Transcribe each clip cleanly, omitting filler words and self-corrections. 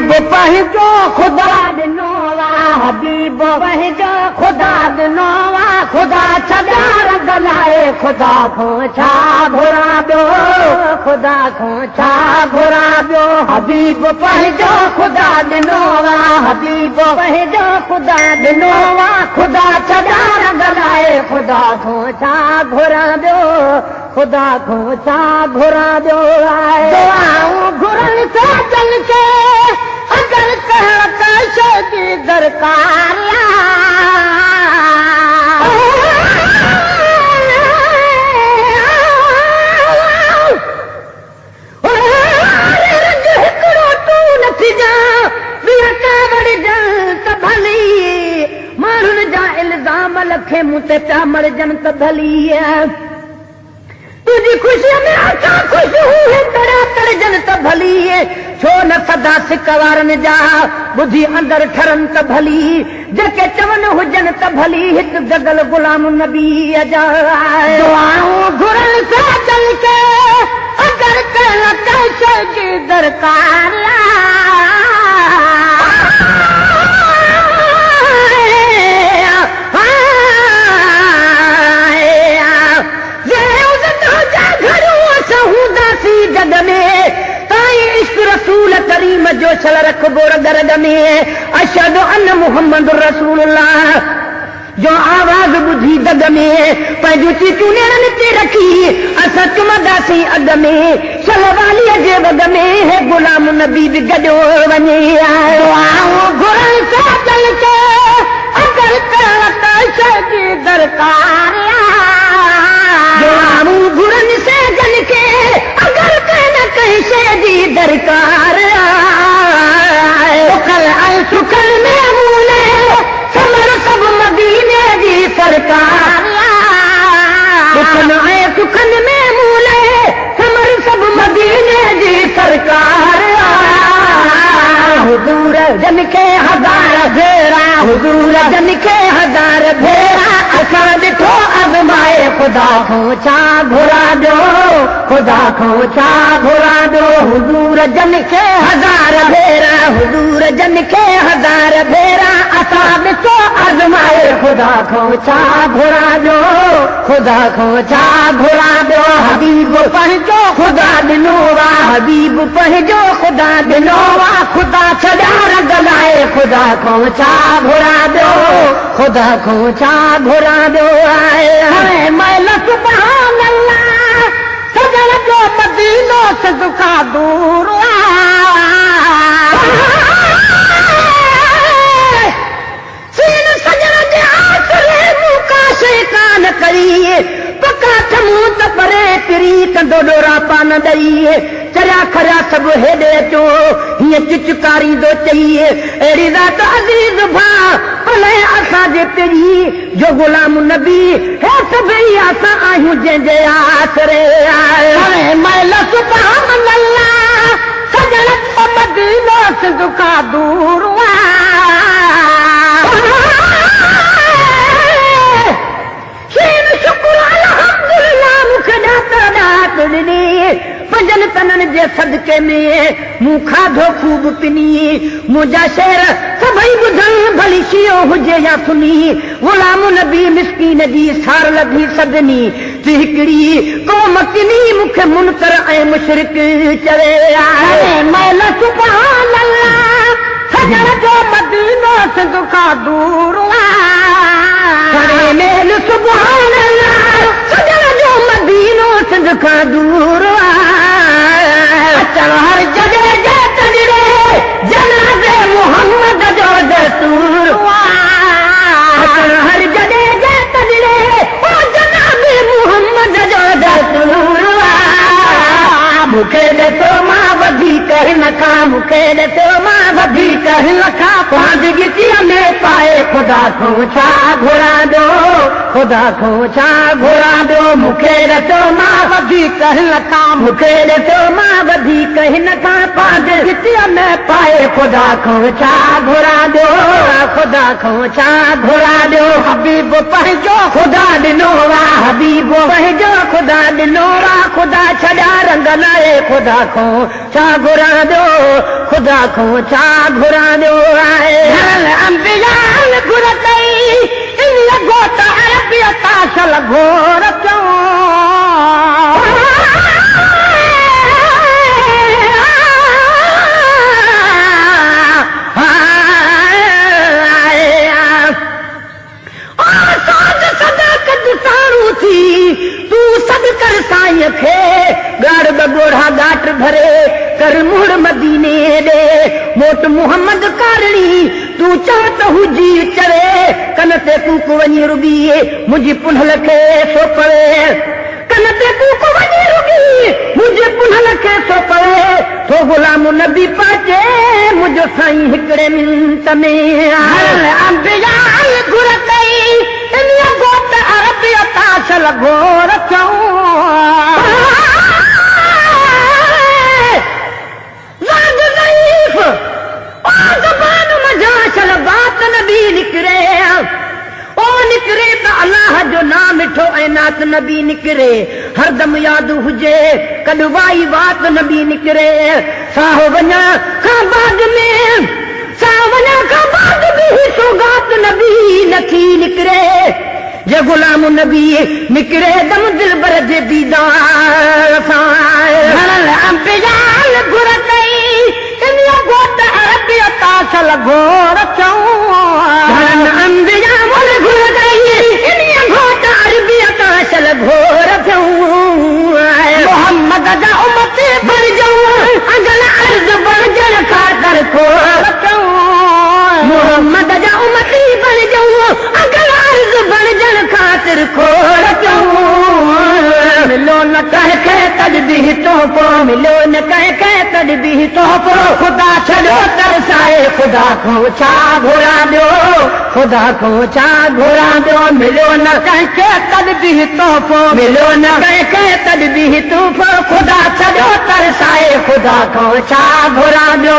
हबीब पंहिंजो ख़ुदा ॾिनो हबीब पंहिंजो ख़ुदा ॾिनो ख़ुदा छॾा रंग लाइ ख़ुदा खां छा घुरां ॿियो ख़ुदा खां छा घुरां ॿियो हबीब पंहिंजो ख़ुदा ॾिनो हबीब पंहिंजो ख़ुदा ॾिनो ख़ुदा छॾा रंग लाइ ख़ुदा खां छा घुरां ॿियो ख़ुदा खां छा घुरां ॿियो दुआऊं घुरण साजन खे अगर की दरकार हिकिड़ो तूं नथी जा त भली माण्हुनि जा इल्ज़ाम लखे मूं ते पिया मरजनि त भली तुझी ख़ुशीअ में असां ख़ुशि हूं तड़जन त भली छो न सदा सिक वारनि जा ॿुधी अंदरि ठरनि त भली जेके चवनि हुजनि त भली हिकु जगल गुलाम नबीअ जा दुआऊं घुरण साजन खे अगरि कंहिं शइ जी दरकार जग में ताईं इश्क रसूल करीम जो छल रखबो रग में अशहदु अन्न मुहम्मद रसूलुल्लाह जो आवाज़ ॿुधी दग में पंहिंजूं चीचूं नेरनि ते रखी असां चुमंदासीं अॻ में छल वालीअ जे वॻ में हे गुलाम नबी बि गॾो वञे घुरण साजन खे अगरि शइ जी दरकार घुरनि साजन खे अगरि कंहिं शइ जी दरकार सुखल में मूले समर सभु मदीने जी सरकार सुखन में मूले समर सभु मदीने जी सरकार हुजूर जन खे हज़ार भेरा हुजूर जन खे हज़ार भेरा असां ॾिठो अज़माए ख़ुदा खां छा घुरां ॾियो ख़ुदा खां छा घुरां ॾियो हुजूर जन खे हज़ार भेरा हुजूर जन खे हज़ार भेरा असां ॾिठो अज़माए ख़ुदा खां छा घुरां ॾियो ख़ुदा खां छा घुरां ॾियो हबीब पंहिंजो ख़ुदा ॾिनो हबीब पंहिंजो ख़ुदा ॾिनो ख़ुदा छॾा रंग लाइ ख़ुदा खां छा घुरां ॾियो ख़ुदा खां छा घुरां ॾियो महिल सुभान अल्लाह सजण जो मदीनो सिदका दूर सीन सजण जे आसरे मूं का शइ कान करी पका थमूं त परे तिरी कंदो ॾोरा पान ॾई चरिया खरिया सभु हेॾे अचो हीअं चिचकारींदो चई अहिड़ी रात अज़ीज़ भाउ भले असांजे पिरी जो गुलाम नबी हे सभई असां आहियूं जंहिंजे आसरे महिल सुभान अल्लाह सजण जो मदीनो सिदका दूर पंजनि तननि जे सदके में मूं खाधो खूब पिनी मुंहिंजा शेर सभई ॿुधनि भली शियो हुजे या सुनी गुलाम नबी मिसकीन जी सार लधी सदनी तूं हिकिड़ी क़ौम किनी मूंखे मुनकर ऐं मुशरिक चवे महिल सुभान अल्लाह सजण जो मदीनो सिदका दूर मेल सुभान अल्लाह सजण जो मदीनो सिदका दूर अचण हर जॻह जे तजरे जनाज़े मुहम्मद जो दस्तूर अचण हर जॻह जे तजरे ओ जनाज़े मुहम्मद जो दस्तूर मूंखे ॾिसो मां वधीक हिन खां मूंखे ॾिसो मां वधीक हिन खां पंहिंजी गिटीअ में पाए ख़ुदा खां छा घुरां ॾियो ख़ुदा खां छा घुरां ॾियो मूंखे ॾिसो मां वधीक हिन खां मूंखे ॾिसो मां वधीक हिन खां पंहिंजी गिटीअ में पाए ख़ुदा खां छा घुरां ॾियो ख़ुदा खां छा घुरां ॾियो हबीब पंहिंजो ख़ुदा ॾिनो हबीब पंहिंजो ख़ुदा ॾिनो ख़ुदा छॾा रंग लाइ ख़ुदा खां छा घुरां ॾियो ख़ुदा खां छा घुरांदो आहे अंबिया घुर कई इन घोट अरबियत असल घोर कयो तू सद कर साईं खे ॻाढ़ ॻोढ़ा घाट भरे कर मुड़ मदीने ॾे मोट मुहम्मद कारणी तू चव त हुजी चवे कन ते कूक वञी रुॻी मुंहिंजी पुनल खे सो पवे कन ते कूक वञी रुॻी मुंहिंजे पुनल खे सो पवे तो गुलाम नबी पाचे मुंहिंजो साईं हिकिड़े मिंट में अंबिया घुर कई इन घोट अरबियत असल घोर कयो बात नबी निकिरे ओ निकिरे त अलाह जो नाम मिठो ऐं नात नबी निकिरे हरदम यादि हुजे कॾहिं वाई बात नबी निकिरे साहो वञा खां बाद में साहो वञा खां बाद बि सौगात नबी नथी निकिरे जे गुलाम नबी निकिरे दम दिलबर जे दीदार सां अंबिया घुर कई इन घोट अरबियत असल घोर कयो अंबिया घुर कई इन घोट अरबियत असल घोर कयो मोहम्मद जा उम्मत बणिजो अगल अर्ज़ बणजण ख़ातिर खोर कयो मोहम्मद जा उम्मत बणिजो अगल अर्ज़ बणजण ख़ातिर खोर कयो मिलो न कंहिंखे तॾहिं तोहफ़ो मिलो न कंहिंखे तॾहिं तोहफ़ो ख़ुदा छॾियो तरसाए ख़ुदा खां छा घुरांदो ख़ुदा खां छा घुरांदो मिलो न कंहिंखे तॾहिं तोहफ़ो मिलो न कंहिंखे तॾहिं तोहफ़ो ख़ुदा छॾियो तरसाए ख़ुदा खां छा घुरांदो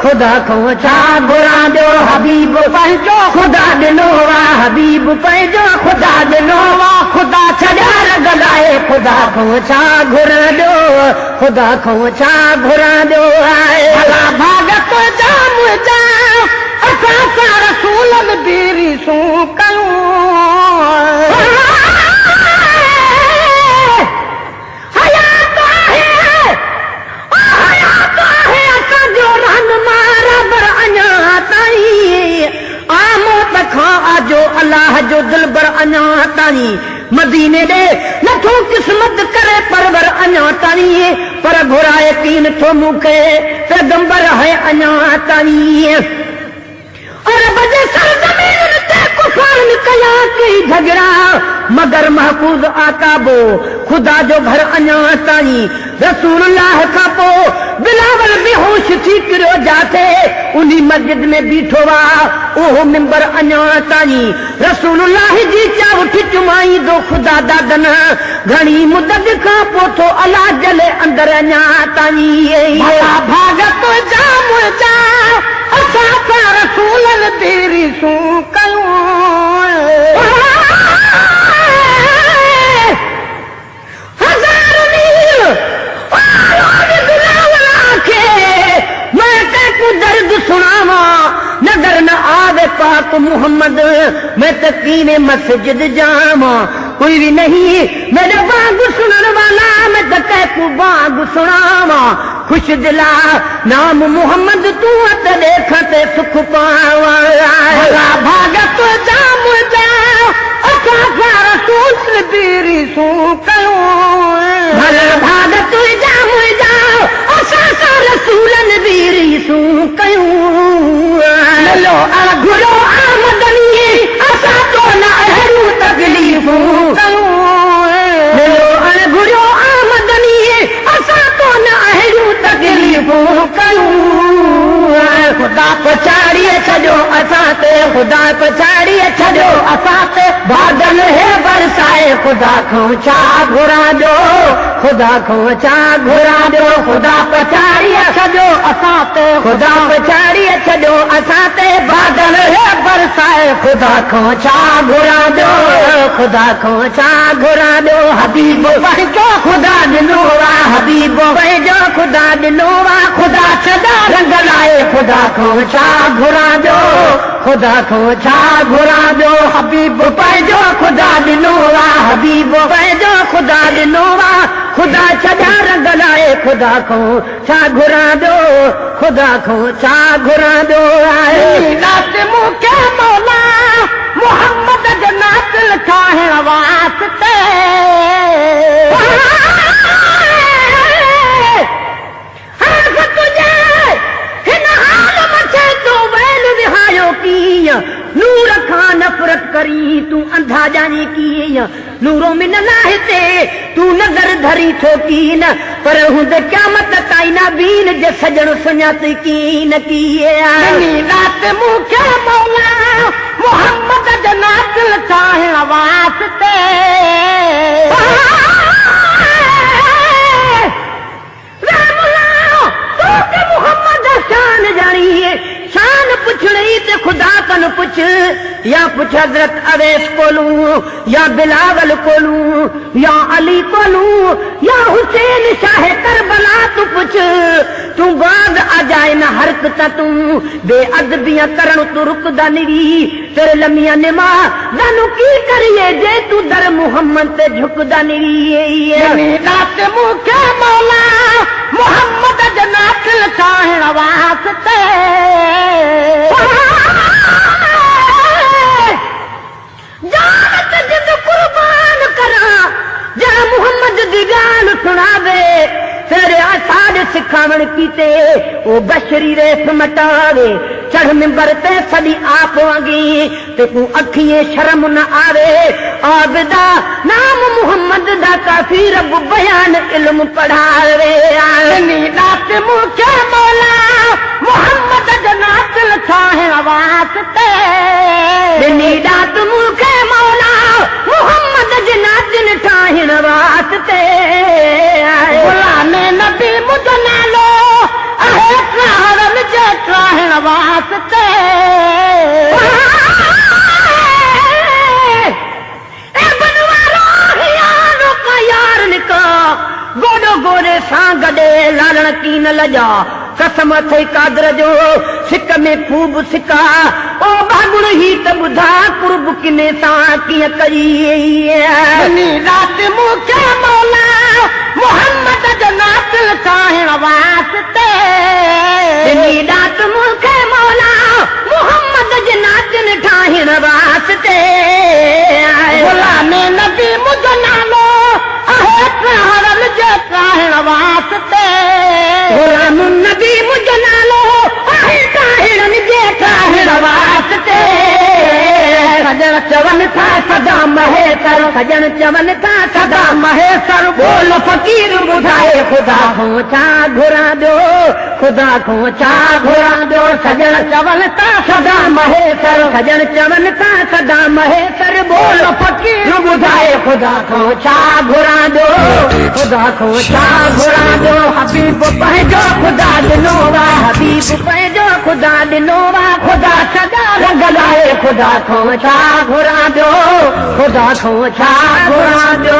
ख़ुदा खां छा घुरांदो हबीब पंहिंजो ख़ुदा ॾिनो आहे हबीब पंहिंजो ख़ुदा ॾिनो आहे ख़ुदा छॾिया लॻलाए ख़ुदा खां छा घुरांदो ख़ुदा खां छा घुरांदो आहे भला भागत जा मुंहिंजा असां सां रसूलन बीरिसूं कयूं हयात आहे असांजो रहनुमा रबर अञा ताईं आमोद खां आजो अलाह जो दिलबर अञा ताईं मदीने ॾे नथो क़िस्मत करे परवर अञा ताईं पर घुराए की नथो मूंखे पैगंबर है अञा ताईं अरब जे सरज़मीन ते कुफार कया कई झगड़ा मगर महफूज़ आकाबो ख़ुदा जो घर अञा ताईं रसूलुल्लाह खां पोइ बिलावल बेहोश थी किरियो जाथे उन्ही मस्जिद में बीठो आहे उहो मिंबर अञा ताईं रसूलुल्लाह जी चावठ चुमाई दो ख़ुदा दादन घणी मुदत खां पोइ थो अलाह जले अंदर अञा ताईं भागत जा मुंहिंजा असां सां रसूलन बीरिसूं कयूं दर्द सुनावा नजर न आवे पाक मुहम्मद मैं तकीने मस्जिद जावा कोई भी नहीं मेरे बाग सुनने वाला मैं तकू बाग सुनावा खुश दिला नाम मुहम्मद तू त देखते सुख पावा भागत जाम जा असां सां रसूल बीरिसूं कयूं भले भागत जाम जा असां सां रसूलन बीरिसूं कयूं मिलो घुरो आमदनी असां तो न अहिड़ियूं तकलीफ़ूं कयूं मिलो घुरो आमदनी असां तो न अहिड़ियूं तकलीफ़ूं कयूं ख़ुदा पछाड़ीअ छॾियो असां ते ख़ुदा पछाड़ीअ छॾियो असां ते बादल हे बरसाए ख़ुदा खां छा घुरांदो ख़ुदा खां छा घुरांदो ख़ुदा पछाड़ीअ छॾियो असां ते ख़ुदा पछाड़ीअ छॾियो असां ते बादल हे बरसाए खुदा को छा घुरा दो, खुदा को छा घुरा दो, हबीब पंहिंजो ख़ुदा ॾिनो आहे, हबीब पंहिंजो ख़ुदा ॾिनो आहे, ख़ुदा सदा रंग लाइ ख़ुदा को छा घुरा दो, ख़ुदा को छा घुरा दो, हबीब पंहिंजो ख़ुदा ॾिनो आहे, हबीब पंहिंजो ख़ुदा ॾिनो आहे, ख़ुदा सदा रंग लाइ ख़ुदा को छा घुरा दो, ख़ुदा को छा घुरा दो आहे। रात मूंखे मौला मोहम्मद जो नातिल ठाहिण वास्ते, तुंहिंजे हिन हाल मथे तूं वैल विहायो कीअं, नूर खां नफ़रत करी तूं अंधा ॼाणी कीअं, नूरो मिन न हिते तूं नज़र धरी थो कीन, पर हूंदे क़यामत ताईं न बीन जे सजण सुञाती कीन कीअं। रात मूंखे मौला मोहम्मद जो नातिल ठाहिण वास्ते, मोहम्मद शान ॼाणी, शान पुछणी ते ख़ुदा कन पुछ, या पुछ हज़रत अवैस कोलू, या बिलावल कोलू, या अली कोलू, या हुसैन शाह करबला तू पुछ, तू बाग अजाए न हरकत तूं बेअदबियां करण तू रुकदा निरी, तेरे लमिया निमा दानू की करिए जे तू दर मुहम्मद ते झुकदा निरी। रात मूंखे मौला मोहम्मद जो नातिल ठाहिण वास्ते, जानत जिद कुर्बान करा जा मुहम्मद दी गाल सुनावे, तेरे आसाद सिखावण कीते ओ बशरी रेस मटावे, चढ़ मिंबर ते सॼी आप वांगी ते तूं अखिए शर्म न आवे, आबिदा नाम मुहम्मद दा काफ़ी रब बयान इल्म पढ़ावे। रात मूंखे मौला मोहम्मद जो नातिल ठाहिण वास्ते, रात मूंखे मौला मोहम्मद जो नातिल ठाहिण वास्ते, गुलामे नबी मुंहिंजो नालो आहे हरम जे ठाहिण वास्ते, यार निका गोडो गोरे सां गॾे लालण कीन लॼा, कसम अथई कादर जो सिक में खूब सिका, ओ भागुण ही त ॿुधा कुर्ब किने सां कीअं कई। रात मूंखे मौला मोहम्मद जो नातिल ठाहिण वास्ते, रात मूंखे मौला मोहम्मद जो नातिल ठाहिण वास्ते, गुलामे नबी मुंहिंजो नालो आहे हरम जे ठाहिण वास्ते, गुलाम नबी मुंहिंजो नालो आहे ठाहिण जे ठाहिण वास्ते, सजण चवनि था सदा महेसर, सजण चवनि था सदा महेसर, बोल फ़कीर ॿुधाए ख़ुदा को छा घुरा दो, ख़ुदा को छा घुरा दो, सजण चवनि था सदा महेसर, सजण चवनि था सदा महेसर, बोल फ़कीर ॿुधाए ख़ुदा को छा घुरा दो, ख़ुदा को छा घुरा दो, हबीब पंहिंजो ख़ुदा ॾिनो आहे, हबीब पंहिंजो ख़ुदा ॾिनो आहे, ख़ुदा सदा रंग लाइ ख़ुदा को छा घुरा दो, ख़ुदा को छा घुरा दो।